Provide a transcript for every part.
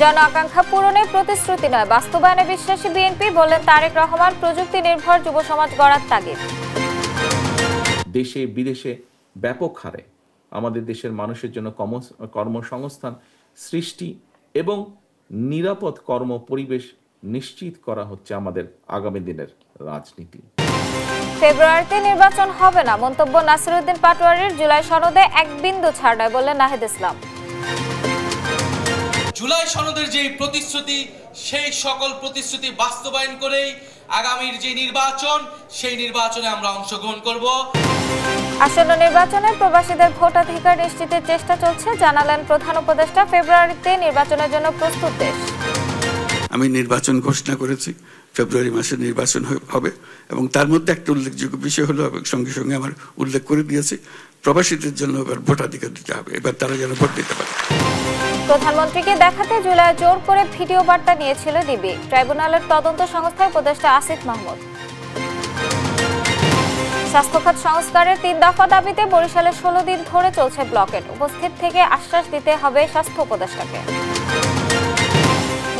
জন আকাঙ্ক্ষা পূরণে প্রতিশ্রুতি নয়, বাস্তবায়নে বিশ্বাসী বিএনপি, বললেন তারেক রহমান। প্রযুক্তি নির্ভর যুব সমাজ গড়ার তাগিদ। দেশে বিদেশে ব্যাপক হারে আমাদের দেশের মানুষের জন্য কর্মসংস্থান সৃষ্টি এবং নিরাপদ কর্ম পরিবেশ নিশ্চিত করা হচ্ছে আমাদের আগামী দিনের রাজনীতি। ফেব্রুয়ারিতে নির্বাচন হবে না, মন্তব্য নাসিরউদ্দিন পাটোয়ারির। জুলাই সনদে এক বিন্দু ছাড় নয়, বললেন নাহিদ ইসলাম। জুলাই সনদের যে প্রতিশ্রুতি, সেই সকল প্রতিশ্রুতি বাস্তবায়ন করেই আগামীর যে নির্বাচন, সেই নির্বাচনে আমরা অংশগ্রহণ করব। আসন্ন নির্বাচনে প্রবাসীদের ভোটাধিকার নিশ্চিতের চেষ্টা চলছে, জানালেন প্রধান উপদেষ্টা। ফেব্রুয়ারিতে নির্বাচনের জন্য প্রস্তুত দেশ। আমি নির্বাচন ঘোষণা করেছি, ফেব্রুয়ারি মাসে নির্বাচন হবে এবং তার মধ্যে একটা উল্লেখযোগ্য বিষয় হলো, সঙ্গে সঙ্গে আমার উল্লেখ করে দিয়েছি, প্রবাসীদের জন্য এবার ভোটাধিকার দিতে হবে, এবার তারা যেন ভোট দিতে পারে। প্রধানমন্ত্রীকে দেখাতে জুলাই জোর করে ভিডিও বার্তা নিয়েছিল ডিবি। ট্রাইব্যুনালের তদন্ত সংস্থার উপদেষ্টা আসিফ মাহমুদ। স্বাস্থ্যখাত সংস্কারের 3 দফা দাবিতে বরিশালে 16 দিন ধরে চলছে ব্লকেট। উপস্থিত থেকে আশ্বাস দিতে হবে স্বাস্থ্য উপদেষ্টাকে।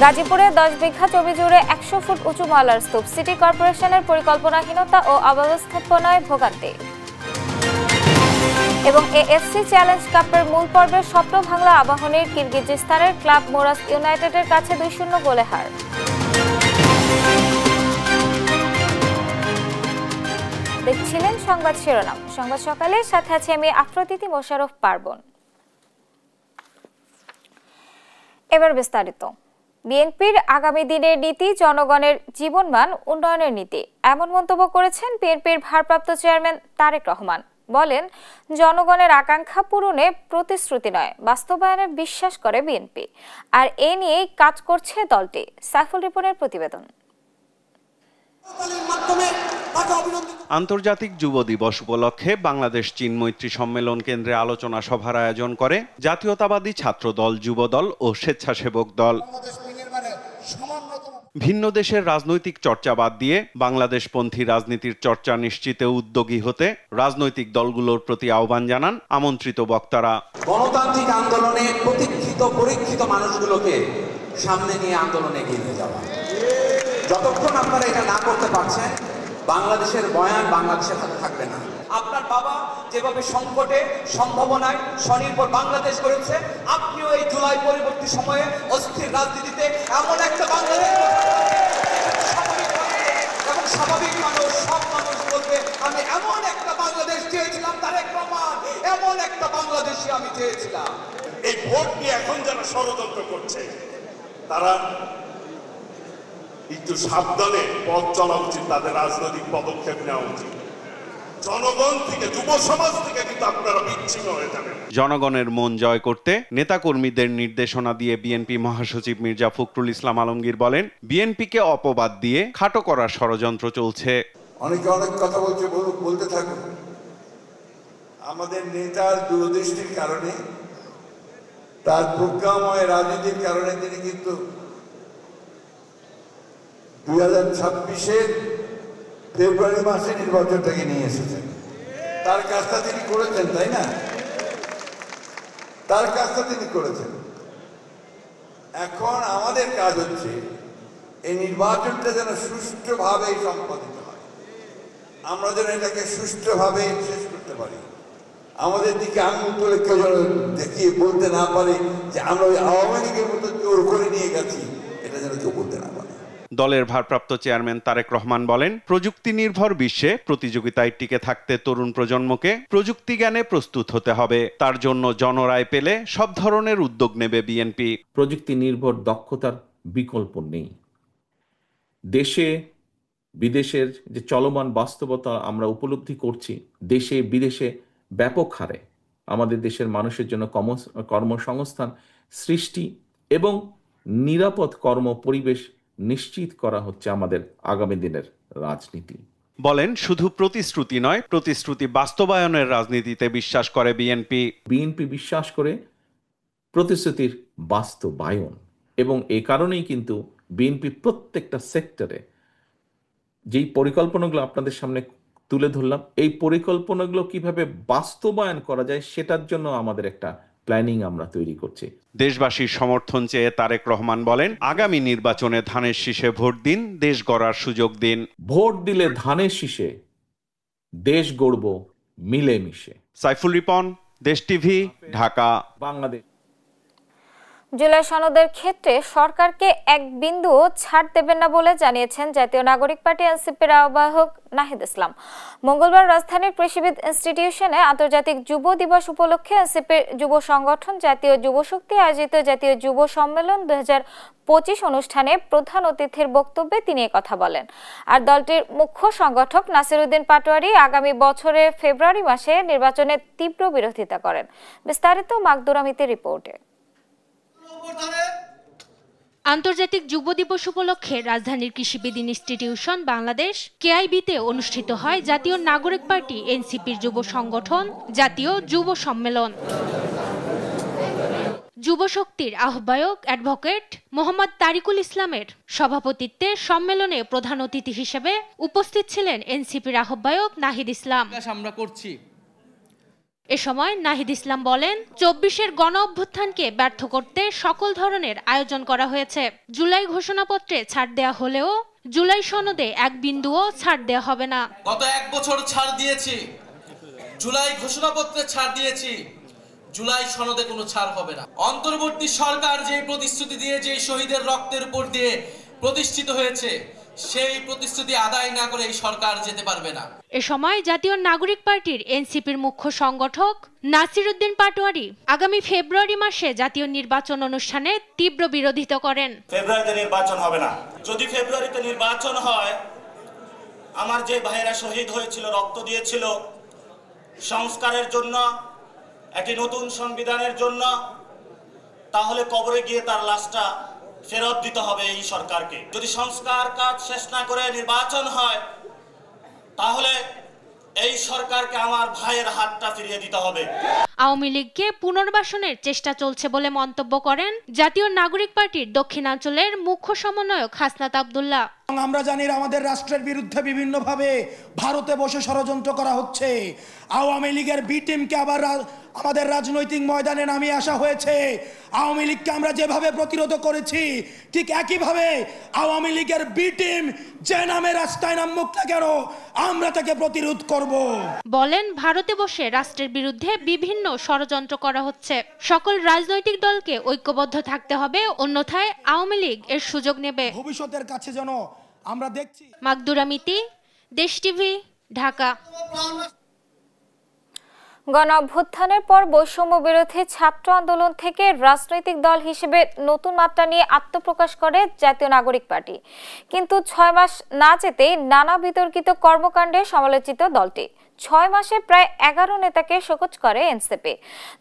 গাজীপুরে 10 বিঘা জমি জুড়ে 100 ফুট উঁচু ময়লার স্তূপ। সিটি কর্পোরেশনের পরিকল্পনাহীনতা ও অব্যবস্থাপনায় ভোগান্তি। এবং এএফসি চ্যালেঞ্জ কাপের মূল পর্বের স্বপ্ন ভাঙলা আবাহনীর। কিরগিজস্তানের ক্লাব মোরাস ইউনাইটেডের কাছে 2-0 গোলে হার। দেখছিলেন সংবাদ শিরোনাম। সংবাদ সকালের সাথে আছে আমি আফ্রোতিতি মোশাররফ পার্বণ। এবার বিস্তারিত। বিএনপির আগামী দিনের নীতি জনগণের জীবনমান উন্নয়নের নীতি, এমন মন্তব্য করেছেন বিএনপির ভারপ্রাপ্ত চেয়ারম্যান তারেক রহমান। বলেন, জনগণের আকাঙ্ক্ষা পূরণে প্রতিশ্রুতি নয়, বাস্তবায়নে বিশ্বাস করে বিএনপি, আর এ নিয়েই কাজ করছে দলটি। সাইফুল রিপনের প্রতিবেদন। আন্তর্জাতিক যুব দিবস উপলক্ষে বাংলাদেশ চীন মৈত্রী সম্মেলন কেন্দ্রে আলোচনা সভার আয়োজন করে জাতীয়তাবাদী ছাত্র দল, যুব দল ও স্বেচ্ছাসেবক দল। ভিন্ন দেশের রাজনৈতিক চর্চা বাদ দিয়ে বাংলাদেশপন্থী রাজনীতির চর্চা নিশ্চিতে উদ্যোগী হতে রাজনৈতিক দলগুলোর প্রতি আহ্বান জানান আমন্ত্রিত বক্তারা। গণতান্ত্রিক আন্দোলনে প্রতীক্ষিত পরীক্ষিত মানুষগুলোকে সামনে নিয়ে আন্দোলনে এগিয়ে যাওয়া। যতক্ষণ আপনারা এটা না করতে পারছেন, বাংলাদেশের বয়ান বাংলাদেশের হাতে থাকবে না। আপনার বাবা যেভাবে সংকটে সম্ভাবনায় স্বনির্ভর বাংলাদেশ করেছে, আপনিও এই জুলাই পরবর্তী সময়ে অস্থির রাজনীতিতে এমন একটা বাংলাদেশ, এবং স্বাভাবিক মানুষ, সব মানুষ বলবে আমি এমন একটা বাংলাদেশ চেয়েছিলাম, তারেক রহমান, এমন একটা বাংলাদেশই আমি চেয়েছিলাম। এই ভোট নিয়ে এখন যারা ষড়যন্ত্র করছে, তারা একটু সাবধানে পথ চলা উচিত, তাদের রাজনৈতিক পদক্ষেপ নেওয়া উচিত। জনগণ থেকে, যুব সমাজ থেকে কিন্তু আপনারা বিচ্ছিন্ন হয়ে যাবেন। জনগণের মন জয় করতে নেতাকর্মীদের নির্দেশনা দিয়ে বিএনপি মহাসচিব মির্জা ফখরুল ইসলাম আলমগীর বলেন, বিএনপিকে অপবাদ দিয়ে খাটো করার ষড়যন্ত্র চলছে। অনেকে অনেক কথা বলতে থাকুন। আমাদের নেতার দূরদৃষ্টির কারণে, তার প্রজ্ঞাময় রাজনীতির কারণে তিনি কিন্তু 2026-এর ফেব্রুয়ারি মাসে নির্বাচনটাকে নিয়ে এসেছেন। তার কাজটা তিনি করেছেন, তাই না? তার কাজটা তিনি করেছেন। এখন আমাদের কাজ হচ্ছে এই নির্বাচনটা যেন সুষ্ঠুভাবে সম্পাদিত হয়, আমরা যেন এটাকে সুষ্ঠুভাবে শেষ করতে পারি। আমাদের দিকে আঙুল তুলে কেউ যেন দেখিয়ে বলতে না পারে যে আমরা ওই আওয়ামী লীগের মতো জোর করে নিয়ে গেছি, এটা যেন কেউ বলতে না পারে। দলের ভারপ্রাপ্ত চেয়ারম্যান তারেক রহমান বলেন, প্রযুক্তি নির্ভর বিশ্বে প্রতিযোগিতায় টিকে থাকতে তরুণ প্রজন্মকে প্রযুক্তি জ্ঞানে প্রস্তুত হতে হবে। তার জন্য জনরায় পেলে সব ধরনের উদ্যোগ নেবে বিএনপি। প্রযুক্তি নির্ভর দক্ষতার বিকল্প নেই। দেশে বিদেশের যে চলমান বাস্তবতা আমরা উপলব্ধি করছি, দেশে বিদেশে ব্যাপক হারে আমাদের দেশের মানুষের জন্য কর্মসংস্থান সৃষ্টি এবং নিরাপদ কর্ম পরিবেশ নিশ্চিত করা হচ্ছে আমাদের আগামী দিনের রাজনীতি। বলেন, শুধু প্রতিশ্রুতি নয়, প্রতিশ্রুতি বাস্তবায়নের রাজনীতিতে বিশ্বাস করে বিএনপি। বিএনপি বিশ্বাস করে প্রতিশ্রুতির বাস্তবায়ন, এবং এই কারণেই কিন্তু বিএনপি প্রত্যেকটা সেক্টরে যেই পরিকল্পনাগুলো আপনাদের সামনে তুলে ধরলাম, এই পরিকল্পনাগুলো কিভাবে বাস্তবায়ন করা যায় সেটার জন্য আমাদের একটা প্ল্যানিং আমরা তৈরি করছি। দেশবাসীর সমর্থন চেয়ে তারেক রহমান বলেন, আগামী নির্বাচনে ধানের শীষে ভোট দিন, দেশ গড়ার সুযোগ দিন। ভোট দিলে ধানের শীষে দেশ গড়ব মিলেমিশে। সাইফুল রিপন, দেশ টিভি, ঢাকা। বাংলাদেশ। জুলাই সনদের ক্ষেত্রে সরকারকে এক বিন্দুও ছাড় দেবেন না বলে জানিয়েছেন জাতীয় নাগরিক পার্টি এনসিপির আহ্বায়ক নাহিদ ইসলাম। মঙ্গলবার রাজধানীর কৃষিবিদ ইনস্টিটিউশনে আন্তর্জাতিক যুব দিবস উপলক্ষে এনসিপির যুব সংগঠন জাতীয় যুব শক্তি আয়োজিত জাতীয় যুব সম্মেলন 2025 অনুষ্ঠানে প্রধান অতিথির বক্তব্যে তিনি কথা বলেন। আর দলটির মুখ্য সংগঠক নাসিরউদ্দিন পাটোয়ারি আগামী বছরের ফেব্রুয়ারি মাসে নির্বাচনের তীব্র বিরোধিতা করেন। বিস্তারিত মাকদুর আমিতের রিপোর্টে। আন্তর্জাতিক যুব দিবস উপলক্ষে রাজধানীর কৃষিবিদ ইনস্টিটিউশন বাংলাদেশ কেআইবিতে অনুষ্ঠিত হয় জাতীয় নাগরিক পার্টি এনসিপির যুব সংগঠন জাতীয় যুব সম্মেলন। যুব শক্তির আহ্বায়ক অ্যাডভোকেট মোহাম্মদ তারিকুল ইসলামের সভাপতিত্বে সম্মেলনে প্রধান অতিথি হিসেবে উপস্থিত ছিলেন এনসিপির আহ্বায়ক নাহিদ ইসলাম। আমরা করছি। এ সময় নাহিদ ইসলাম বলেন, 24-এর গণ অভ্যুত্থানকে ব্যর্থ করতে সকল ধরনের আয়োজন করা হয়েছে। জুলাই ঘোষণাপত্রে ছাড় দেয়া হলেও জুলাই সনদে এক বিন্দুও ছাড় দেয়া হবে না। গত 1 বছর ছাড় দিয়েছি, জুলাই ঘোষণাপত্রে ছাড় দিয়েছি, জুলাই সনদে কোনো ছাড় হবে না। অন্তর্বর্তী সরকার যে প্রতিশ্রুতি দিয়ে, যে শহীদের রক্তের উপর দিয়ে প্রতিষ্ঠিত হয়েছে, সেই প্রতিশ্রুতি আদায় না করে এই সরকার যেতে পারবে না। এ সময় জাতীয় নাগরিক পার্টির এনসিপির মুখ্য সংগঠক নাসিরউদ্দিন পাটোয়ারি আগামী ফেব্রুয়ারি মাসে জাতীয় নির্বাচন অনুষ্ঠানে তীব্র বিরোধিতা করেন। ফেব্রুয়ারিতে নির্বাচন হবে না। যদি ফেব্রুয়ারিতে নির্বাচন হয়, আমার যে ভাইয়েরা শহীদ হয়েছিল, রক্ত দিয়েছিল সংস্কারের জন্য, একটি নতুন সংবিধানের জন্য, তাহলে কবরে গিয়ে তার লাশটা ফেরত দিতে হবে এই সরকারকে। যদি সংস্কার কাজ শেষ না করে নির্বাচন হয়, তাহলে এই সরকারকে আমার ভাইয়ের হাতটা ফিরিয়ে দিতে হবে। আওয়ামী লীগকে পুনর্বাসনের চেষ্টা চলছে বলে মন্তব্য করেন জাতীয় নাগরিক পার্টির দক্ষিণাঞ্চলের মুখ্য সমন্বয়ক হাসনাত আব্দুল্লাহ। আমরা জানি আমাদের রাষ্ট্রের বিরুদ্ধে বিভিন্নভাবে ভারতে বসে ষড়যন্ত্র করা হচ্ছে। আওয়ামী লীগের বি টিমকে আবার আমাদের রাজনৈতিক ময়দানে নামিয়ে আসা হয়েছে। আওয়ামী লীগকে আমরা যেভাবে প্রতিরোধ করেছি, ঠিক একইভাবে আওয়ামী লীগের বি টিম যে নামে রাস্তায় নামুক না কেন, আমরা তাকে প্রতিরোধ করব। বলেন, ভারতে বসে রাষ্ট্রের বিরুদ্ধে বিভিন্ন ষড়যন্ত্র করা হচ্ছে। সকল রাজনৈতিক দলকে ঐক্যবদ্ধ থাকতে হবে, অন্যথায় আওয়ামী লীগ এর সুযোগ নেবে। ভবিষ্যতের কাছে যেন আমরা দেখছি। মাকদুর আমিতি, দেশ টিভি, ঢাকা। গণ অভ্যুত্থানের পর বৈষম্য বিরোধী ছাত্র আন্দোলন থেকে রাজনৈতিক দল হিসেবে নতুন মাত্রা নিয়ে আত্মপ্রকাশ করে জাতীয় নাগরিক পার্টি। কিন্তু 6 মাস না যেতেই নানা বিতর্কিত কর্মকাণ্ডে সমালোচিত দলটি 6 মাসে প্রায় 11 নেতাকে শোকজ করে এনসিপি।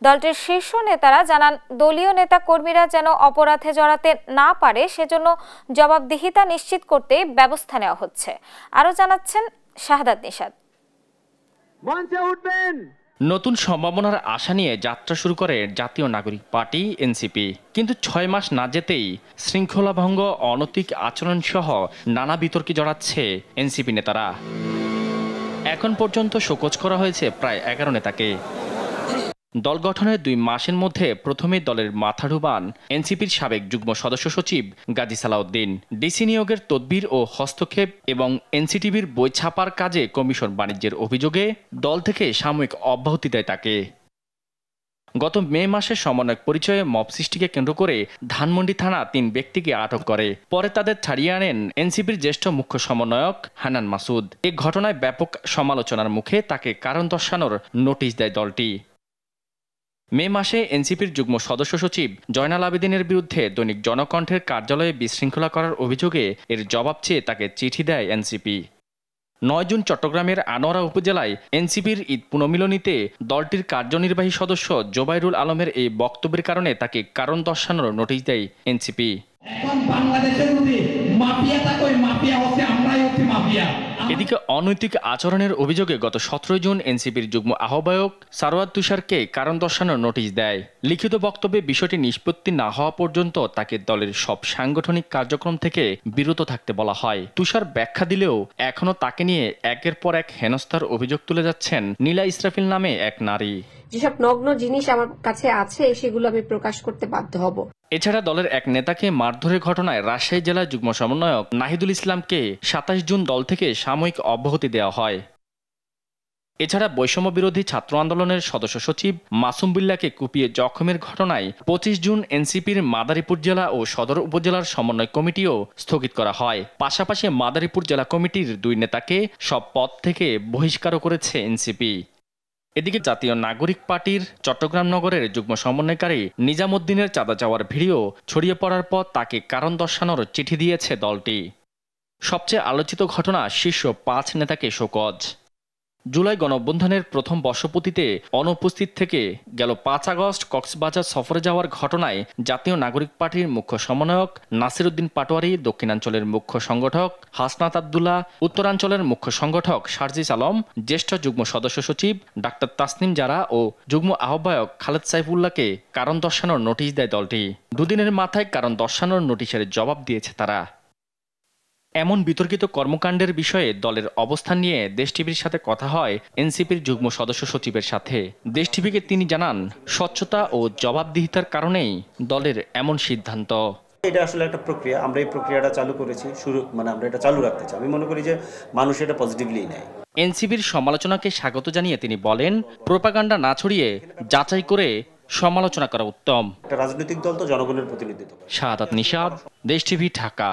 দলটির শীর্ষ নেতারা জানান, দলীয় নেতা কর্মীরা যেন অপরাধে জড়াতে না পারে সেজন্য জবাবদিহিতা নিশ্চিত করতে ব্যবস্থা নেওয়া হচ্ছে। আরো জানাচ্ছেন শাহাদাত নিশাদ। নতুন সম্ভাবনার আশা নিয়ে যাত্রা শুরু করে জাতীয় নাগরিক পার্টি এনসিপি। কিন্তু 6 মাস না যেতেই শৃঙ্খলা ভঙ্গ, অনৈতিক আচরণ সহ নানা বিতর্কে জড়াচ্ছে এনসিপি নেতারা। এখন পর্যন্ত শোকজ করা হয়েছে প্রায় 11 নেতাকে। দল গঠনের 2 মাসের মধ্যে প্রথমে দলের মাথা ডুবান এনসিপির সাবেক যুগ্ম সদস্য সচিব গাজী সালাউদ্দিন। ডিসি নিয়োগের তদবির ও হস্তক্ষেপ এবং এনসিটিভির বই ছাপার কাজে কমিশন বাণিজ্যের অভিযোগে দল থেকে সাময়িক অব্যাহতি দেয় তাকে। গত মে মাসে সমন্বয়ক পরিচয়ে মব সৃষ্টিকে কেন্দ্র করে ধানমন্ডি থানা 3 ব্যক্তিকে আটক করে। পরে তাদের ছাড়িয়ে আনেন এনসিপির জ্যেষ্ঠ মুখ্য সমন্বয়ক হান্নান মাসুদ। এই ঘটনায় ব্যাপক সমালোচনার মুখে তাকে কারণ দর্শানোর নোটিশ দেয় দলটি। মে মাসে এনসিপির যুগ্ম সদস্য সচিব জয়নাল আবেদিনের বিরুদ্ধে দৈনিক জনকণ্ঠের কার্যালয়ে বিশৃঙ্খলা করার অভিযোগে এর জবাব চেয়ে তাকে চিঠি দেয় এনসিপি। 9 জুন চট্টগ্রামের আনোয়ারা উপজেলায় এনসিপির ঈদ পুনর্মিলনীতে দলটির কার্যনির্বাহী সদস্য জোবাইরুল আলমের এই বক্তব্যের কারণে তাকে কারণ দর্শানোর নোটিশ দেয় এনসিপি। এদিকে অনৈতিক আচরণের অভিযোগে গত 17 জুন এনসিপির যুগ্ম আহ্বায়ক সারওয়ার তুষারকে কারণ দর্শানোর নোটিশ দেয়। লিখিত বক্তব্যে বিষয়টি নিষ্পত্তি না হওয়া পর্যন্ত তাকে দলের সব সাংগঠনিক কার্যক্রম থেকে বিরত থাকতে বলা হয়। তুষার ব্যাখ্যা দিলেও এখনো তাকে নিয়ে একের পর এক হেনস্থার অভিযোগ তুলে যাচ্ছেন নীলা ইসরাফিল নামে এক নারী। যেসব নগ্ন জিনিস আমার কাছে আছে সেগুলো আমি প্রকাশ করতে বাধ্য হব। এছাড়া দলের এক নেতাকে মারধরের ঘটনায় রাজশাহী জেলা যুগ্ম সমন্বয়ক নাহিদুল ইসলামকে ২৭ জুন দল থেকে সাময়িক অব্যাহতি দেওয়া হয়। এছাড়া বৈষম্য বিরোধী ছাত্র আন্দোলনের সদস্য সচিব মাসুম বিল্লাহকে কুপিয়ে জখমের ঘটনায় ২৫ জুন এনসিপির মাদারীপুর জেলা ও সদর উপজেলার সমন্বয় কমিটিও স্থগিত করা হয়। পাশাপাশি মাদারীপুর জেলা কমিটির ২ নেতাকে সব পদ থেকে বহিষ্কারও করেছে এনসিপি। এদিকে জাতীয় নাগরিক পার্টির চট্টগ্রাম নগরের যুগ্ম সমন্বয়কারী নিজামুদ্দিনের চাঁদা চাওয়ার ভিডিও ছড়িয়ে পড়ার পর তাকে কারণ দর্শানোর চিঠি দিয়েছে দলটি। সবচেয়ে আলোচিত ঘটনা শীর্ষ ৫ নেতাকে শোকজ। জুলাই গণঅভ্যুত্থানের প্রথম বর্ষপূর্তিতে অনুপস্থিত থেকে গেল ৫ আগস্ট কক্সবাজার সফরে যাওয়ার ঘটনায় জাতীয় নাগরিক পার্টির মুখ্য সমন্বয়ক নাসির উদ্দিন পাটোয়ারি, দক্ষিণাঞ্চলের মুখ্য সংগঠক হাসনাত আবদুল্লাহ, উত্তরাঞ্চলের মুখ্য সংগঠক সার্জিস আলম, জ্যেষ্ঠ যুগ্ম সদস্য সচিব ডাক্তার তাসনিম জারা ও যুগ্ম আহ্বায়ক খালেদ সাইফুল্লাহকে কারণ দর্শানোর নোটিশ দেয় দলটি। দুদিনের মাথায় কারণ দর্শানোর নোটিশের জবাব দিয়েছে তারা। এমন বিতর্কিত কর্মকাণ্ডের বিষয়ে দলের অবস্থান নিয়ে দেশ টিভির সাথে কথা হয় এনসিপির যুগ্ম সদস্য সচিবের সাথে। দেশ টিভিকে তিনি জানান, স্বচ্ছতা ও জবাবদিহিতার কারণেই দলের এমন সিদ্ধান্ত। এটা আসলে একটা প্রক্রিয়া, আমরা এই প্রক্রিয়াটা চালু করেছি, আমরা এটা চালু রাখতে চাই। আমি মনে করি যে মানুষ এটা পজিটিভলি নেয়। এনসিপির সমালোচনাকে স্বাগত জানিয়ে তিনি বলেন, প্রোপাগান্ডা না ছড়িয়ে যাচাই করে সমালোচনা করা উত্তম। একটা রাজনৈতিক দল তো জনগণের প্রতিনিধিত্ব। শাহাদাত নিশাদ, দেশ টিভি, ঢাকা।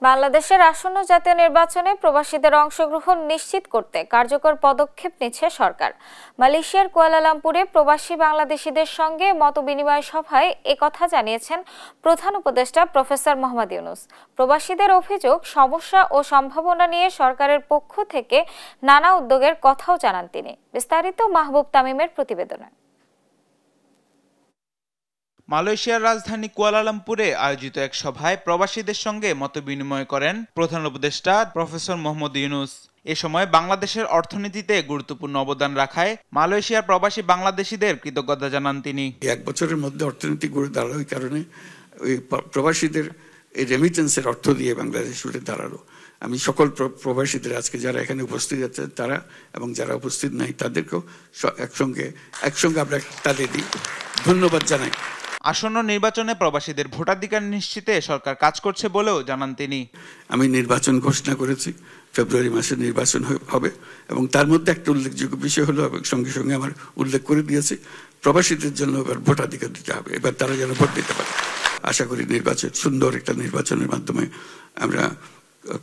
বাংলাদেশের আসন্ন জাতীয় নির্বাচনে প্রবাসীদের অংশগ্রহণ নিশ্চিত করতে কার্যকর পদক্ষেপ নিচ্ছে সরকার। মালয়েশিয়ার কুয়ালালামপুরে প্রবাসী বাংলাদেশিদের সঙ্গে মতবিনিময় সভায় একথা জানিয়েছেন প্রধান উপদেষ্টা প্রফেসর মোহাম্মদ ইউনূস। প্রবাসীদের অভিযোগ, সমস্যা ও সম্ভাবনা নিয়ে সরকারের পক্ষ থেকে নানা উদ্যোগের কথাও জানান তিনি। বিস্তারিত মাহবুব তামিমের প্রতিবেদনে। মালয়েশিয়ার রাজধানী কুয়ালালামপুরে আয়োজিত এক সভায় প্রবাসীদের সঙ্গে মতবিনিময় করেন প্রধান উপদেষ্টা প্রফেসর মোহাম্মদ ইউনূস। এ সময় বাংলাদেশের অর্থনীতিতে গুরুত্বপূর্ণ অবদান রাখায় মালয়েশিয়ার প্রবাসী বাংলাদেশিদের কৃতজ্ঞতা জানান তিনি। এক বছরের মধ্যে অর্থনীতি গড়ে দাঁড়ালো, ওই কারণে ওই প্রবাসীদের এই রেমিটেন্সের অর্থ দিয়ে বাংলাদেশ উঠে দাঁড়ালো। আমি সকল প্রবাসীদের আজকে যারা এখানে উপস্থিত আছেন তারা এবং যারা উপস্থিত নাই তাদেরকেও একসঙ্গে আমরা তাদের ধন্যবাদ জানাই। আসন্ন নির্বাচনে প্রবাসীদের ভোটাধিকার নিশ্চিতে সরকার কাজ করছে বলেও জানান তিনি। আমি নির্বাচন ঘোষণা করেছি, ফেব্রুয়ারি মাসে নির্বাচন হবে এবং তার মধ্যে একটা উল্লেখযোগ্য বিষয় হলো, এবং সঙ্গে সঙ্গে আমার উল্লেখ করে দিয়েছি, প্রবাসীদের জন্য এবার ভোটাধিকার দিতে হবে, এবার তারা যেন ভোট দিতে পারে। আশা করি নির্বাচন, সুন্দর একটা নির্বাচনের মাধ্যমে আমরা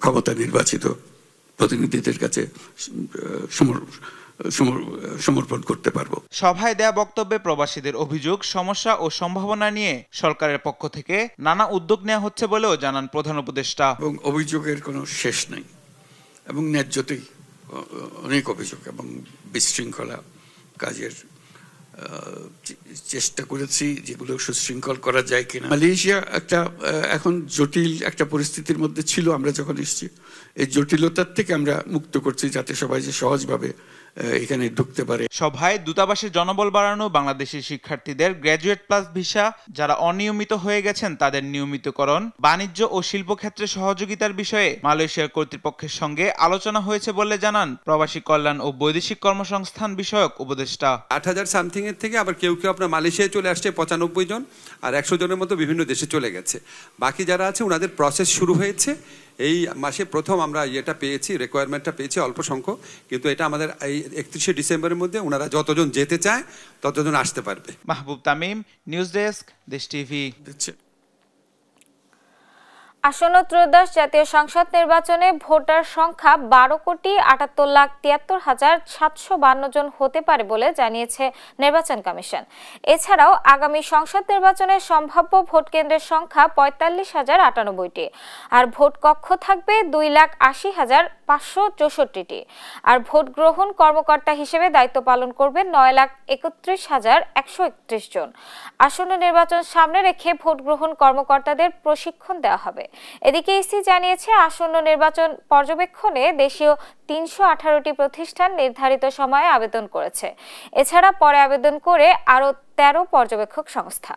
ক্ষমতা নির্বাচিত প্রতিনিধিদের কাছে সমর্পণ করতে পারবো। সভায় দেয়া বক্তব্যে প্রবাসীদের অভিযোগ, সমস্যা ও সম্ভাবনা নিয়ে সরকারের পক্ষ থেকে নানা উদ্যোগ নেওয়া হচ্ছে বলেও জানান প্রধান উপদেষ্টা। এবং অভিযোগের কোনো শেষ নেই এবং ন্যায্যতেই অনেক অভিযোগ এবং বিশৃঙ্খলা কাজের চেষ্টা করেছি, যেগুলো সুশৃঙ্খল করা যায় কিনা। মালয়েশিয়া একটা এখন জটিল একটা পরিস্থিতির মধ্যে ছিল, আমরা যখন এসেছি এই জটিলতার থেকে আমরা মুক্ত করছি, যাতে সবাই যে সহজভাবে এখানে ঢুকতে পারে। সভায় দূতাবাসের জনবল বাড়ানো, বাংলাদেশি শিক্ষার্থীদের গ্র্যাজুয়েট প্লাস ভিসা, যারা অনিয়মিত হয়ে গেছেন তাদের নিয়মিতকরণ, বাণিজ্য ও শিল্প ক্ষেত্রে সহযোগিতার বিষয়ে মালয়েশিয়ার কর্তৃপক্ষের সঙ্গে আলোচনা হয়েছে বলে জানান প্রবাসী কল্যাণ ও বৈদেশিক কর্মসংস্থান বিষয়ক উপদেষ্টা। ৮,০০০ সামথিং এর থেকে আবার কেউ আপনার মালয়েশিয়ায় চলে আসছে ৯৫ জন, আর ১০০ জনের মতো বিভিন্ন দেশে চলে গেছে। বাকি যারা আছে ওনাদের প্রসেস শুরু হয়েছে। এই মাসে প্রথম আমরা ইয়েটা পেয়েছি, রিকোয়ারমেন্টটা পেয়েছি অল্প সংখ্যক, কিন্তু এটা আমাদের এই ৩১শে ডিসেম্বরের মধ্যে ওনারা যতজন যেতে চায় ততজন আসতে পারবে। মাহবুব তামিম, নিউজ ডেস্ক, দেশ টিভি। আসন্ন ত্রয়োদশ জাতীয় সংসদ নির্বাচনে ভোটার সংখ্যা ১২,৭৩,৭৫২ জন হতে পারে বলে জানিয়েছে নির্বাচন কমিশন। এছাড়াও আগামী সংসদ নির্বাচনের সম্ভাব্য ভোট কেন্দ্রের সংখ্যা ৪৫,০৯৮টি, আর ভোট কক্ষ থাকবে ২,৮০,৫৬৪টি, আর ভোট গ্রহণ কর্মকর্তা হিসেবে দায়িত্ব পালন করবেন ৯,৩১,১৩১ জন। আসন্ন নির্বাচন সামনে রেখে ভোট গ্রহণ কর্মকর্তাদের প্রশিক্ষণ দেওয়া হবে। এদিকে ইসি জানিয়েছে, আসন্ন নির্বাচন পর্যবেক্ষণে দেশীয় ৩১৮টি প্রতিষ্ঠান নির্ধারিত সময়ে আবেদন করেছে। এছাড়া পরে আবেদন করে আরও ১৩ পর্যবেক্ষক সংস্থা।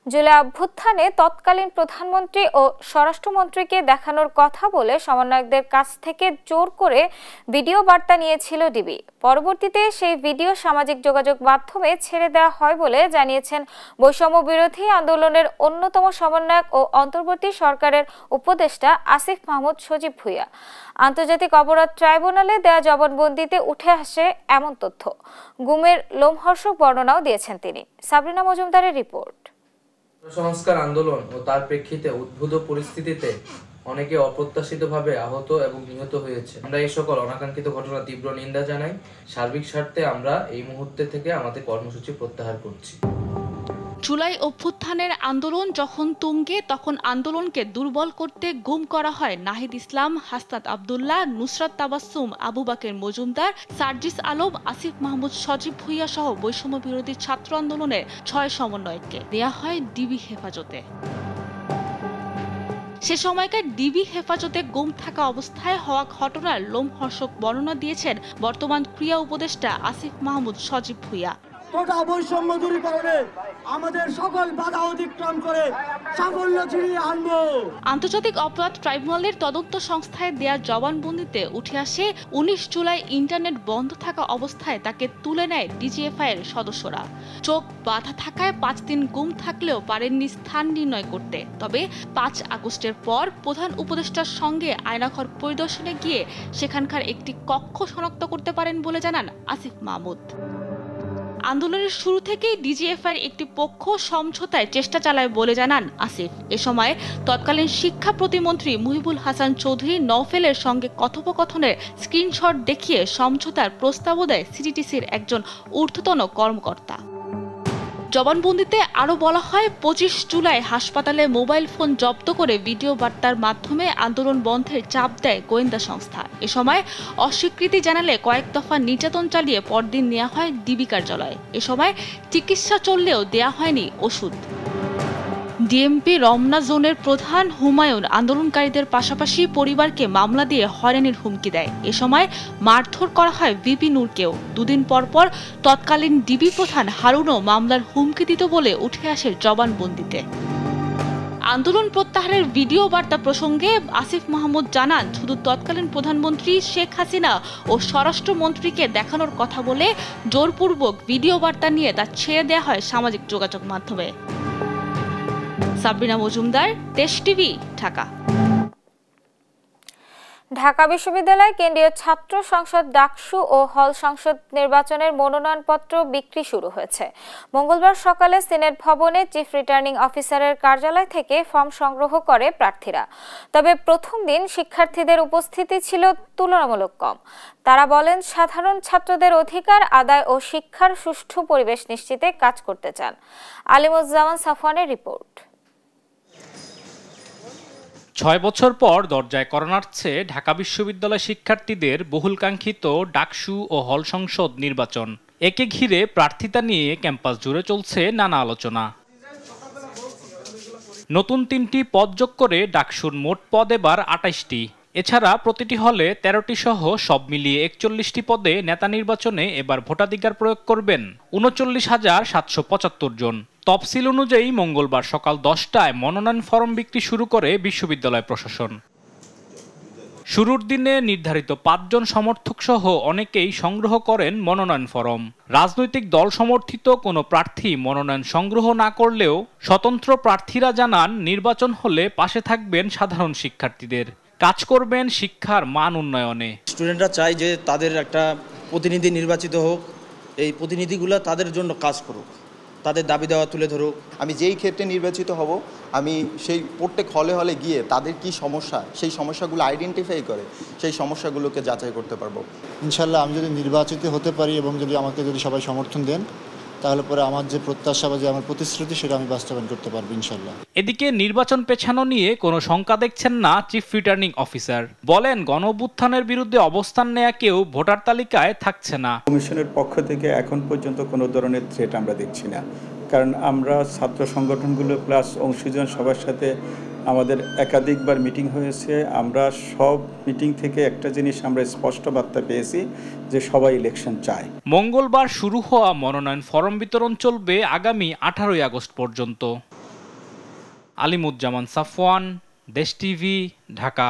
জুলাই অভ্যুত্থানে তৎকালীন প্রধানমন্ত্রী ও স্বরাষ্ট্রমন্ত্রীকে দেখানোর কথা বলে সমন্বয়কদের কাছ থেকে জোর করে ভিডিও বার্তা নিয়েছিল ডিবি। পরবর্তীতে সেই ভিডিও সামাজিক যোগাযোগ মাধ্যমে ছেড়ে দেওয়া হয় বলে জানিয়েছেন বৈষম্য বিরোধী আন্দোলনের অন্যতম সমন্বয়ক ও অন্তর্বর্তী সরকারের উপদেষ্টা আসিফ মাহমুদ সজীব ভুঁইয়া। আন্তর্জাতিক অপরাধ ট্রাইব্যুনালে দেয়া জবানবন্দিতে উঠে আসে এমন তথ্য। গুমের লোমহর্ষক বর্ণনাও দিয়েছেন তিনি। সাবরিনা মজুমদারের রিপোর্ট। সংস্কার আন্দোলন ও তার প্রেক্ষিতে উদ্ভূত পরিস্থিতিতে অনেকে অপ্রত্যাশিতভাবে আহত এবং নিহত হয়েছে। আমরা এই সকল অনাকাঙ্ক্ষিত ঘটনা তীব্র নিন্দা জানাই। সার্বিক স্বার্থে আমরা এই মুহূর্তে থেকে আমাদের কর্মসূচি প্রত্যাহার করছি। জুলাই অভ্যুত্থানের আন্দোলন যখন তুঙ্গে, তখন আন্দোলনকে দুর্বল করতে গুম করা হয় নাহিদ ইসলাম, হাসনাত আব্দুল্লাহ, নুসরাত তাবাসসুম, আবু বাকের মজুমদার, সার্জিস আলম, আসিফ মাহমুদ সজীব ভুঁইয়া সহ বৈষম্য বিরোধী ছাত্র আন্দোলনের 6 সমন্বয়ককে দেয়া হয় ডিবি হেফাজতে। সে সময়কার ডিবি হেফাজতে গুম থাকা অবস্থায় হওয়া ঘটনার লোমহর্ষক বর্ণনা দিয়েছেন বর্তমান ক্রিয়া উপদেষ্টা আসিফ মাহমুদ সজীব ভুঁইয়া। কোটা বৈষম্য দূরীকরণে আমাদের সকল বাধা অতিক্রম করে সাফল্য ছিনিয়ে আনবো। আন্তর্জাতিক অপরাধ ট্রাইব্যুনালের তদন্ত সংস্থায় দেয়া জবানবন্দিতে উঠে আসে 19 জুলাই ইন্টারনেট বন্ধ থাকা অবস্থায় তাকে তুলে নেয় ডিজিএফআই এর সদস্যরা। চোখ বাধা থাকায় 5 দিন গুম থাকলেও পারেননি স্থান নির্ণয় করতে। তবে 5 আগস্টের পর প্রধান উপদেষ্টার সঙ্গে আয়নাঘর পরিদর্শনে গিয়ে সেখানকার একটি কক্ষ শনাক্ত করতে পারেন বলে জানান আসিফ মাহমুদ। আন্দোলনের শুরু থেকেই ডিজিএফআই এর একটি পক্ষ সমঝোতায় চেষ্টা চালায় বলে জানান আসিফ। এ সময় তৎকালীন শিক্ষা প্রতিমন্ত্রী মুহিবুল হাসান চৌধুরী নওফেলের সঙ্গে কথোপকথনের স্ক্রিনশট দেখিয়ে সমঝোতার প্রস্তাবও দেয় সিটিটিসির একজন ঊর্ধ্বতন কর্মকর্তা। জবানবন্দিতে আরও বলা হয় 25 জুলাই হাসপাতালে মোবাইল ফোন জব্দ করে ভিডিও বার্তার মাধ্যমে আন্দোলন বন্ধের চাপ দেয় গোয়েন্দা সংস্থা। এ সময় অস্বীকৃতি জানালে কয়েক দফা নির্যাতন চালিয়ে পরদিন নেওয়া হয় ডিবি কার্যালয়ে। এ সময় চিকিৎসা চললেও দেয়া হয়নি ওষুধ। ডিএমপি রমনা জোনের প্রধান হুমায়ুন আন্দোলনকারীদের পাশাপাশি পরিবারকে মামলা দিয়ে হয়রানির হুমকি দেয়। এ সময় মারধর করা হয় ভিপি নূরকেও। 2 দিন পর তৎকালীন ডিবি প্রধান হারুনও মামলার হুমকি দিত বলে উঠে আসে জবানবন্দিতে। আন্দোলন প্রত্যাহারের ভিডিও বার্তা প্রসঙ্গে আসিফ মাহমুদ জানান, শুধু তৎকালীন প্রধানমন্ত্রী শেখ হাসিনা ও স্বরাষ্ট্রমন্ত্রীকে দেখানোর কথা বলে জোরপূর্বক ভিডিও বার্তা নিয়ে তা ছেড়ে দেওয়া হয় সামাজিক যোগাযোগ মাধ্যমে। সাবরিনা মজুমদার, দেশ টিভি, ঢাকা। ঢাকা বিশ্ববিদ্যালয় কেন্দ্রীয় ছাত্র সংসদ ডাকসু ও হল সংসদ নির্বাচনের মনোনয়নপত্র বিক্রি শুরু হয়েছে। মঙ্গলবার সকালে সিনেট ভবনে চিফ রিটার্নিং অফিসারের কার্যালয় থেকে ফর্ম সংগ্রহ করে প্রার্থীরা। তবে প্রথম দিন শিক্ষার্থীদের উপস্থিতি ছিল তুলনামূলক কম। তারা বলেন, সাধারণ ছাত্রদের অধিকার আদায় ও শিক্ষার সুষ্ঠু পরিবেশ নিশ্চিতে কাজ করতে চান। আলিমুজ্জামান সাফওয়ানের রিপোর্ট। 6 বছর পর দরজায় কড়া নাড়ছে ঢাকা বিশ্ববিদ্যালয় শিক্ষার্থীদের বহুলকাঙ্ক্ষিত ডাকসু ও হল সংসদ নির্বাচন। একে ঘিরে প্রার্থিতা নিয়ে ক্যাম্পাস জুড়ে চলছে নানা আলোচনা। নতুন 3টি পদ যোগ করে ডাকসুর মোট পদ এবার 28টি। এছাড়া প্রতিটি হলে 13টি সহ সব মিলিয়ে 41টি পদে নেতা নির্বাচনে এবার ভোটাধিকার প্রয়োগ করবেন 39,775 জন। তফসিল অনুযায়ী মঙ্গলবার সকাল 10টায় মনোনয়ন ফরম বিক্রি শুরু করে বিশ্ববিদ্যালয় প্রশাসন। শুরুর দিনে নির্ধারিত 5 জন সমর্থক সহ অনেকেই সংগ্রহ করেন মনোনয়ন ফরম। রাজনৈতিক দল সমর্থিত কোনো প্রার্থী মনোনয়ন সংগ্রহ না করলেও স্বতন্ত্র প্রার্থীরা জানান, নির্বাচন হলে পাশে থাকবেন সাধারণ শিক্ষার্থীদের, কাজ করবেন শিক্ষার মান উন্নয়নে। স্টুডেন্টরা চায় যে তাদের একটা প্রতিনিধি নির্বাচিত হোক, এই প্রতিনিধিগুলো তাদের জন্য কাজ করুক, তাদের দাবি দেওয়া তুলে ধরুক। আমি যেই ক্ষেত্রে নির্বাচিত হব, আমি সেই প্রত্যেক হলে হলে গিয়ে তাদের কি সমস্যা, সেই সমস্যাগুলো আইডেন্টিফাই করে সেই সমস্যাগুলোকে যাচাই করতে পারবো। ইনশাল্লাহ আমি যদি নির্বাচিত হতে পারি এবং যদি আমাকে যদি সবাই সমর্থন দেন, তাহলে পরে আমার যে প্রত্যাশা বা যে আমার প্রতিশ্রুতি সেটা আমি বাস্তবায়ন করতে পারবো ইনশাল্লাহ। এদিকে নির্বাচন পেছানো নিয়ে কোনো শঙ্কা দেখছেন না চিফ রিটার্নিং অফিসার। বলেন, গণঅভ্যুত্থানের বিরুদ্ধে অবস্থান নেওয়া কেউ ভোটার তালিকায় থাকছে না। কমিশনের পক্ষ থেকে এখন পর্যন্ত কোনো ধরনের থ্রেট আমরা দেখছি না, কারণ আমরা ছাত্র সংগঠনগুলো প্লাস অংশীজন সবার সাথে আমাদের একাধিকবার মিটিং হয়েছে। আমরা সব মিটিং থেকে একটা জিনিস আমরা স্পষ্ট বার্তা পেয়েছি যে সবাই ইলেকশন চায়। মঙ্গলবার শুরু হওয়া মনোনয়ন ফরম বিতরণ চলবে আগামী 18 আগস্ট পর্যন্ত। আলিমুজ্জামান সাফওয়ান, দেশ টিভি, ঢাকা।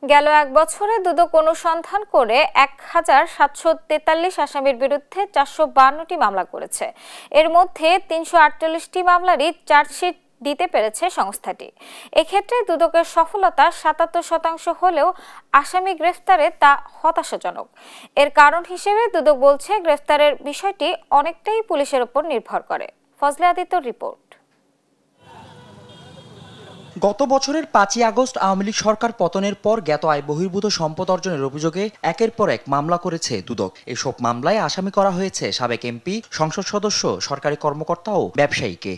গেল এক বছরে দুদক অনুসন্ধান করে 1743 আসামির বিরুদ্ধে 452টি মামলা করেছে। এর মধ্যে 348টি মামলারই চার্জশিট দিতে পেরেছে সংস্থাটি। এক্ষেত্রে দুদকের সফলতা 77% হলেও আসামি গ্রেফতারে তা হতাশাজনক। এর কারণ হিসেবে দুদক বলছে গ্রেফতারের বিষয়টি অনেকটাই পুলিশের উপর নির্ভর করে। ফজলে আদিত্যর রিপোর্ট। গত বছরের 5ই আগস্ট আওয়ামী লীগ সরকার পতনের পর জ্ঞাত আয় বহির্ভূত সম্পদ অর্জনের অভিযোগে একের পর এক মামলা করেছে দুদক। এসব মামলায় আসামি করা হয়েছে সাবেক এমপি, সংসদ সদস্য, সরকারি কর্মকর্তা ও ব্যবসায়ীকে।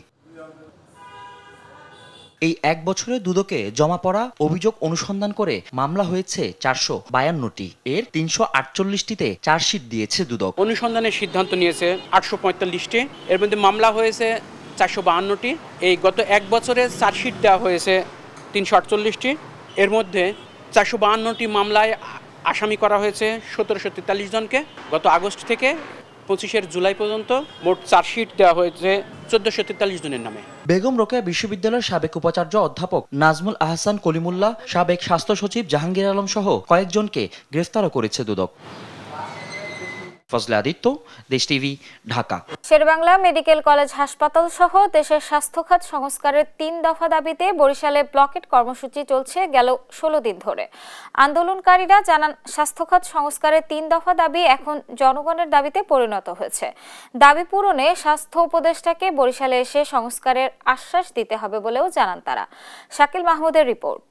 এই এক বছরে দুদকে জমা পড়া অভিযোগ অনুসন্ধান করে মামলা হয়েছে 452টি। এর 348টিতে চার্জশিট দিয়েছে দুদক। অনুসন্ধানের সিদ্ধান্ত নিয়েছে 845টি। এর মধ্যে মামলা হয়েছে 452টি। এই গত এক বছরে চার্জশিট দেওয়া হয়েছে 348টি। এর মধ্যে 452টি মামলায় আসামি করা হয়েছে 1743 জনকে। গত আগস্ট থেকে 25 জুলাই পর্যন্ত মোট চার্জশিট দেওয়া হয়েছে 1443 জনের নামে। বেগম রোকেয়া বিশ্ববিদ্যালয়ের সাবেক উপাচার্য অধ্যাপক নাজমুল আহসান কলিমুল্লাহ, সাবেক স্বাস্থ্য সচিব জাহাঙ্গীর আলম সহ কয়েকজনকে গ্রেফতারও করেছে দুদক। Fazle Aditya, Desh TV, Dhaka. Sherebangla medical college হাসপাতাল সহ দেশের স্বাস্থ্য খাত সংস্কারের 3 দফা দাবিতে বরিশালে ব্লকেট কর্মসূচি চলছে গেল 16 দিন ধরে। আন্দোলনকারীরা জানান, স্বাস্থ্য খাত সংস্কারের 3 দফা দাবি এখন জনগণের দাবিতে পরিণত হয়েছে। দাবি পূরণে স্বাস্থ্য উপদেষ্টাকে বরিশালে এসে সংস্কারের আশ্বাস দিতে হবে বলেও জানান তারা। শাকিল মাহমুদের report.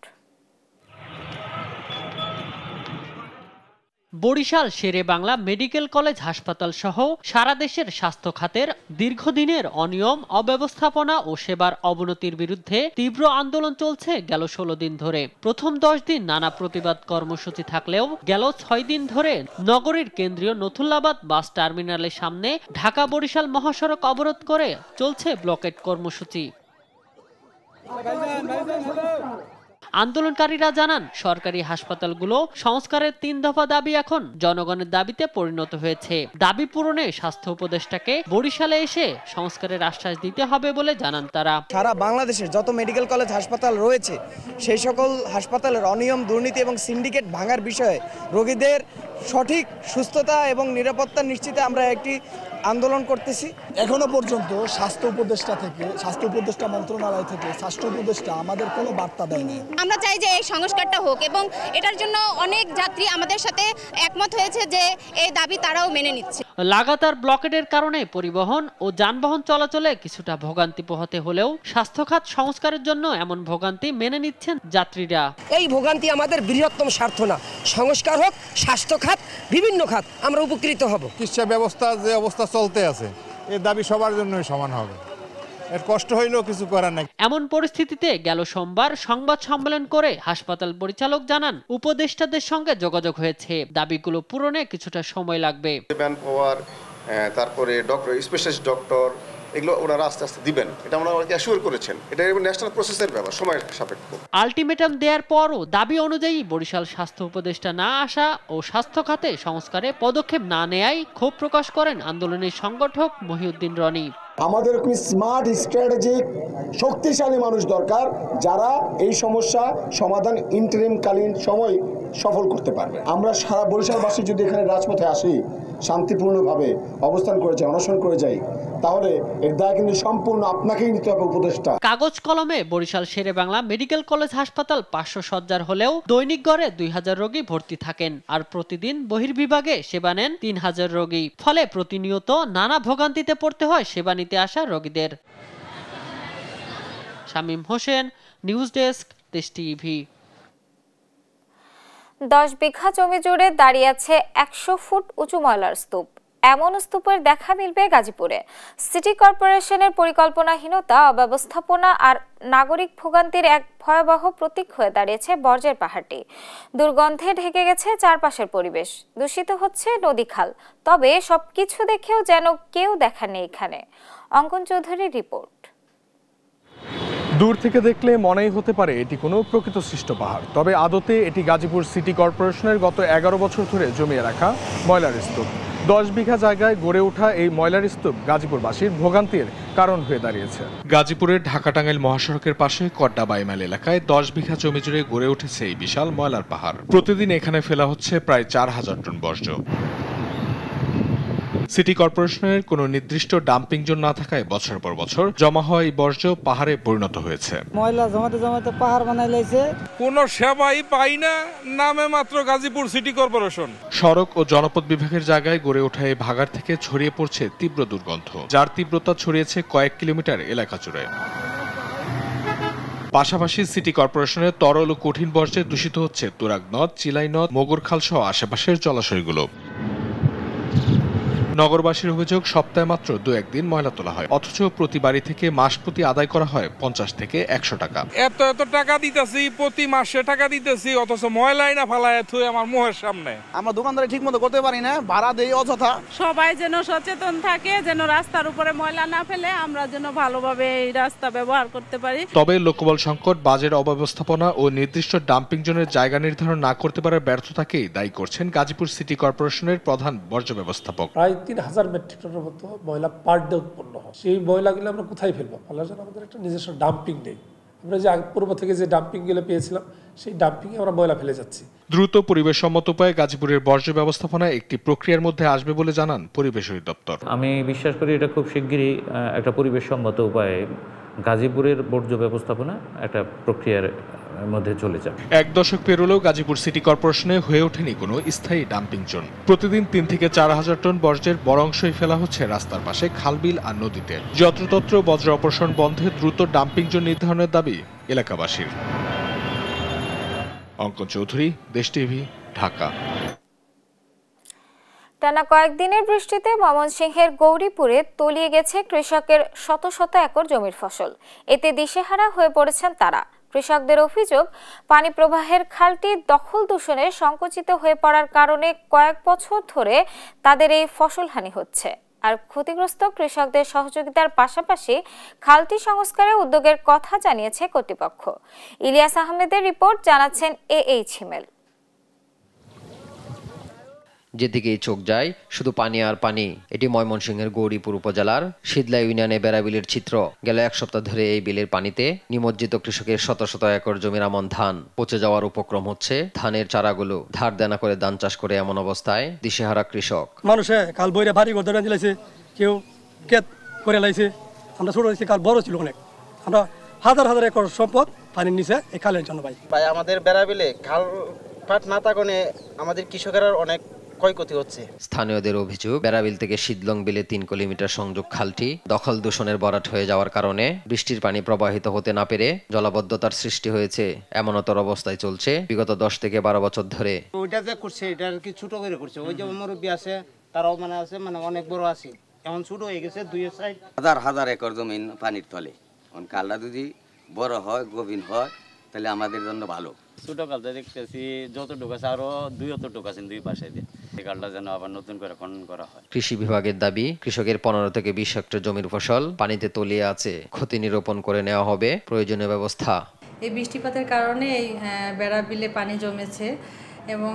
Barishal Sherebangla medical college হাসপাতাল সহ সারা দেশের স্বাস্থ্য খাতের দীর্ঘদিনের অনিয়ম, অব্যবস্থাপনা ও সেবার অবনতির বিরুদ্ধে তীব্র আন্দোলন চলছে গেল 16 দিন ধরে। প্রথম 10 দিন নানা প্রতিবাদ কর্মসূচি থাকলেও গেল 6 দিন ধরে নগরীর কেন্দ্রীয় নথুল্লাবাদ বাস টার্মিনালের সামনে ঢাকা বরিশাল মহাসড়ক অবরোধ করে চলছে ব্লকেট কর্মসূচি। আন্দোলনকারীরা জানান, সরকারি হাসপাতালগুলো সংস্কারের 3 দফা দাবি এখন জনগণের দাবিতে পরিণত হয়েছে। দাবি পূরণে স্বাস্থ্য উপদেষ্টাকে বরিশালে এসে সংস্কারের আশ্বাস দিতে হবে বলে জানান তারা। সারা বাংলাদেশের যত মেডিকেল কলেজ হাসপাতাল রয়েছে সেই সকল হাসপাতালের অনিয়ম, দুর্নীতি এবং সিন্ডিকেট ভাঙার বিষয়ে রোগীদের সঠিক সুস্থতা এবং নিরাপত্তা নিশ্চিতে আমরা একটি আন্দোলন করতেছি। এখনো পর্যন্ত স্বাস্থ্য উপদেষ্টা মন্ত্রণালয় থেকে স্বাস্থ্য উপদেষ্টা আমাদের কোনো বার্তা দেয়নি। আমরা চাই যে এই সংস্কারটা হোক এবং এটার জন্য অনেক যাত্রী আমাদের সাথে একমত হয়েছে যে এই দাবি তারাও মেনে নিচ্ছে। লাগাতার ব্লকেটের কারণে পরিবহন ও যানবাহন চলাচলে কিছুটা ভোগান্তি পোহাতে হলেও স্বাস্থ্য খাত সংস্কারের জন্য এমন ভোগান্তি মেনে নিচ্ছেন যাত্রীরা। এই ভোগান্তি আমাদের বৃহত্তম স্বার্থ না, সংস্কার হোক স্বাস্থ্য খাত, বিভিন্ন খাত, আমরা উপকৃত হব। চিকিৎসা ব্যবস্থা যে অবস্থা চলতে আছে এর দাবি সবার জন্যই সমান হবে, এর কষ্ট হইলেও কিছু করার নাই। এমন পরিস্থিতিতে গেল সোমবার সংবাদ সম্মেলন করে হাসপাতাল পরিচালক জানান, উপদেষ্টাদের সঙ্গে যোগাযোগ হয়েছে, দাবিগুলো পূরণে কিছুটা সময় লাগবে। ম্যান পাওয়ার, তারপরে ডক্টর, স্পেশালিস্ট ডক্টর, এগুলো ওনারা আস্তে আস্তে দিবেন, এটা ওনারা অ্যাসিওর করেছেন। এটা ন্যাশনাল প্রসেসের ব্যাপার, সময় সাপেক্ষ। আলটিমেটাম দেওয়ার পরও দাবি অনুযায়ী বরিশাল স্বাস্থ্য উপদেষ্টা না আসা ও স্বাস্থ্য খাতে সংস্কারে পদক্ষেপ না নেয়ায় ক্ষোভ প্রকাশ করেন আন্দোলনের সংগঠক মহিউদ্দিন রনি। আমাদের খুব স্মার্ট, স্ট্র্যাটেজিক, শক্তিশালী মানুষ দরকার যারা এই সমস্যা সমাধান ইন্টারিমকালীন সময় সফল করতে পারবে। আমরা সারা বরিশালবাসী যদি এখানে রাজপথে আসি, শান্তিপূর্ণভাবে অবস্থান করে যাই, অনশন করে যাই, তাহলে এর দায় কিন্তু সম্পূর্ণ আপনাকেই নিতে হবে উপদেষ্টা। কাগজ কলমে বরিশাল শেরেবাংলা মেডিকেল কলেজ হাসপাতাল 500 শয্যার হলেও দৈনিক গড়ে 2000 রোগী ভর্তি থাকেন, আর প্রতিদিন বহির্বিভাগে সেবা নেন 3000 রোগী। ফলে প্রতিনিয়ত নানা ভোগান্তিতে পড়তে হয় সেবা নিতে আসা রোগীদের। শামীম হোসেন, নিউজ ডেস্ক, দেশ টিভি। 10 বিঘা জমি জুড়ে দাঁড়িয়ে আছে 100 ফুট উঁচু ময়লার স্তূপ। এমন স্তূপের দেখা মিলবে গাজীপুরে। সিটি কর্পোরেশনের পরিকল্পনাহীনতা, অব্যবস্থাপনা আর নাগরিক ভোগান্তির এক ভয়াবহ প্রতীক হয়ে দাঁড়িয়েছে বর্জ্যের পাহাড়টি। দুর্গন্ধে ঢেকে গেছে চারপাশের পরিবেশ, দূষিত হচ্ছে নদী খাল। তবে সবকিছু দেখেও যেন কেউ দেখার নেই এখানে। অঙ্কন চৌধুরীর রিপোর্ট। দূর থেকে দেখলে মনেই হতে পারে এটি কোনো প্রকৃত সৃষ্ট পাহাড়, তবে আদতে এটি গাজীপুর সিটি কর্পোরেশনের গত 11 বছর ধরে জমিয়ে রাখা ময়লার স্তূপ। 10 বিঘা জায়গায় গড়ে ওঠা এই ময়লার স্তূপ গাজীপুরবাসীর ভোগান্তির কারণ হয়ে দাঁড়িয়েছে। গাজীপুরের ঢাকা-টাঙ্গাইল মহাসড়কের পাশে কড্ডা বাইমাইল এলাকায় 10 বিঘা জমি জুড়ে গড়ে উঠেছে এই বিশাল ময়লার পাহাড়। প্রতিদিন এখানে ফেলা হচ্ছে প্রায় 4000 টন বর্জ্য। সিটি কর্পোরেশনের কোনো নির্দিষ্ট ডাম্পিং জোন না থাকায় বছর পর বছর জমা হওয়া এই বর্জ্য পাহাড়ে পরিণত হয়েছে। ময়লা জমাতে জমাতে পাহাড় বানাই লাইছে। কোনো সেবাই পাই না, নামে মাত্র গাজীপুর সিটি কর্পোরেশন। সড়ক ও জনপদ বিভাগের জায়গায় গড়ে ওঠা এই ভাগাড় থেকে ছড়িয়ে পড়ছে তীব্র দুর্গন্ধ, যার তীব্রতা ছড়িয়েছে কয়েক কিলোমিটার এলাকা জুড়ে। পাশাপাশি সিটি কর্পোরেশনের তরল ও কঠিন বর্জ্যে দূষিত হচ্ছে তুরাগ নদ, চিলাই নদ, মোগরখাল সহ আশেপাশের জলাশয়গুলো। নগরবাসীর অভিযোগ, সপ্তাহে মাত্র 2-1 দিন ময়লা তোলা হয়, অথচ প্রতি বাড়ি থেকে মাস প্রতি আদায় করা হয় 50 থেকে 100 টাকা। এত টাকা দিতেছি, প্রতি মাসে টাকা দিতেছি, অথচ ময়লাই না ফালায় থুই আমার মুখের সামনে। আমরা দোকানদারি ঠিক মতো করতে পারি না, ভাড়া দেই অযথা। সবাই যেন সচেতন থাকে, যেন রাস্তার উপরে ময়লা না ফেলে, আমরা যেন ভালোভাবে এই রাস্তা ব্যবহার করতে পারি। তবে লোকবল সংকট, বাজেট অব্যবস্থাপনা ও নির্দিষ্ট ডাম্পিং জোনের জায়গা নির্ধারণ না করতে পারার ব্যর্থতাকেই দায়ী করছেন গাজীপুর সিটি কর্পোরেশনের প্রধান বর্জ্য ব্যবস্থাপক। 3000 মেট্রিক টনের মতো ময়লা পার ডে উৎপন্ন হয়। সেই ময়লাগুলো আমরা কোথায় ফেলবো? ফেলার জন্য আমাদের একটা নিজস্ব ডাম্পিং নেই। আমরা যে পূর্ব থেকে যে ডাম্পিংগুলো পেয়েছিলাম, সেই ডাম্পিংয়ে আমরা ময়লা ফেলে যাচ্ছি। দ্রুত পরিবেশসম্মত উপায়ে গাজীপুরের বর্জ্য ব্যবস্থাপনা একটি প্রক্রিয়ার মধ্যে আসবে বলে জানান পরিবেশ অধিদপ্তর। আমি বিশ্বাস করি এটা খুব শিগগিরই একটা পরিবেশসম্মত উপায়ে গাজীপুরের বর্জ্য ব্যবস্থাপনা একটা প্রক্রিয়ার মধ্যে চলে যায়। 1 দশক পেরোলেও গাজীপুর সিটি কর্পোরেশনে হয়ে ওঠেনি কোনো স্থায়ী ডাম্পিং জোন। প্রতিদিন 3 থেকে 4000 টন বর্জ্যের বড় অংশই ফেলা হচ্ছে রাস্তার পাশে, খালবিল আর নদীতে। যত্রতত্র বজ্র অপসারণ বন্ধে দ্রুত ডাম্পিং জোন নির্ধারণের দাবি এলাকাবাসীর। অঙ্কন চৌধুরী, দেশ টিভি, ঢাকা। টানা কয়েকদিনের বৃষ্টিতে ময়মনসিংহের গৌরীপুরে তলিয়ে গেছে কৃষকের শত শত একর জমির ফসল। এতে দিশেহারা হয়ে পড়েছেন তারা। কৃষকদের অভিযোগ, পানি প্রবাহের খালটি দখল দূষণে সংকুচিত হয়ে পড়ার কারণে কয়েক বছর ধরে তাদের এই ফসলহানি হচ্ছে। আর ক্ষতিগ্রস্ত কৃষকদের সহযোগিতার পাশাপাশি খালটি সংস্কারে উদ্যোগের কথা জানিয়েছে কর্তৃপক্ষ। ইলিয়াস আহমেদের রিপোর্ট, জানাচ্ছেন এইচ হিমেল। যেদিকেই চোখ যায় শুধু পানি আর পানি। এটি ময়মনসিংহের গৌরীপুর উপজেলার শীতলা ইউনিয়নে বেড়াবিলের চিত্র। গেল 1 সপ্তাহ ধরে এই বিলের পানিতে নিমজ্জিত কৃষকের শত শত একর জমির আমন ধান পচে যাওয়ার উপক্রম হচ্ছে। ধানের চারাগুলো ধার দেনা করে ধান চাষ করে এমন অবস্থায় দিশেহারা কৃষক। মানুষে কাল বইরে ভারী গদর দিলাইছে, কেউ কেত করে লাইছে। আমরা ছোট হয়েছি, কাল বড় ছিল অনেক। আমরা হাজার হাজার একর সম্পদ পানির নিচে এই খালের জন্য ভাই আমাদের বেড়াবিলে খাল পাট না থাকলে আমাদের কৃষকেরা অনেক ক্ষয়ক্ষতি হচ্ছে। স্থানীয়দের অভিযোগ, বেড়াবিল থেকে শীতলং বিলে 3 কিলোমিটার সংযোগ খালটি দখল দূষণের বরাট হয়ে যাওয়ার কারণে বৃষ্টির পানি প্রবাহিত হতে না পেরে জলাবদ্ধতার সৃষ্টি হয়েছে। এমনতর অবস্থায় চলছে বিগত 10 থেকে 12 বছর ধরে। ওইটা যে করছে এটা কি ছোট করে করছে, ওই যে মুরব্বী আছে তারাও আছে অনেক বড় আছে, এখন ছোট হয়ে গেছে। 2 সাইড হাজার হাজার একর জমিন পানির তলে। কালটা যদি বড় হয়, গভীর হয়, তাহলে আমাদের জন্য ভালো। ছোট কালটা দেখতেছি যতটুকু আছে, আরো 2 আছেন 2 পাশে দিয়ে, এই কালটা যেন আবার নতুন করে খনন করা হয়। কৃষি বিভাগের দাবি, কৃষকের 15 থেকে 20 হেক্টর জমির ফসল পানিতে তলিয়ে আছে। ক্ষতি নিরূপণ করে নেওয়া হবে প্রয়োজনীয় ব্যবস্থা। এই বৃষ্টিপাতের কারণে এই বেড়াবিলে পানি জমেছে এবং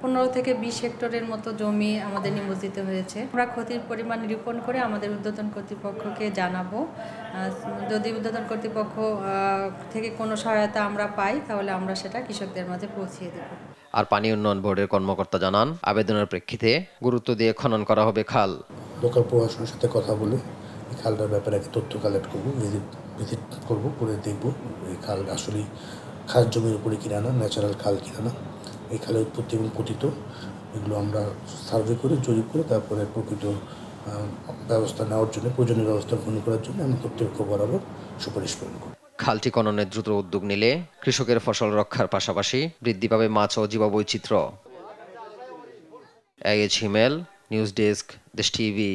15 থেকে 20 হেক্টরের মতো জমি আমাদের নিমজ্জিত হয়েছে। আমরা ক্ষতির পরিমাণ নিরূপণ করে আমাদের উদ্বোধন কর্তৃপক্ষকে জানাবো। যদি উদ্বোধন কর্তৃপক্ষ থেকে কোনো সহায়তা আমরা পাই, তাহলে আমরা সেটা কৃষকদের মাঝে পৌঁছিয়ে দেব। আর পানি উন্নয়ন বোর্ডের কর্মকর্তা জানান, আবেদনের প্রেক্ষিতে গুরুত্ব দিয়ে খনন করা হবে খাল। লোকাল প্রশাসনের সাথে কথা বলে এই খালটার ব্যাপারে তথ্য কালেক্ট করবো, ভিজিট করবো, করে দেখবো এই খাল আসলে খাস জমির উপরে কিনা না, ন্যাচারাল খাল কিনা না, এই খালের উৎপত্তি এবং পতিত এগুলো আমরা সার্ভে করে জরিপ করে তারপরে প্রকৃত ব্যবস্থা নেওয়ার জন্য, প্রয়োজনীয় ব্যবস্থা গ্রহণ করার জন্য আমরা কর্তৃপক্ষ বরাবর সুপারিশ করব। খালটি খননের দ্রুত উদ্যোগ নিলে কৃষকের ফসল রক্ষার পাশাপাশি বৃদ্ধি পাবে মাছ ও জীববৈচিত্র্য। এইচ হিমেল, নিউজ ডেস্ক, দেশ টিভি।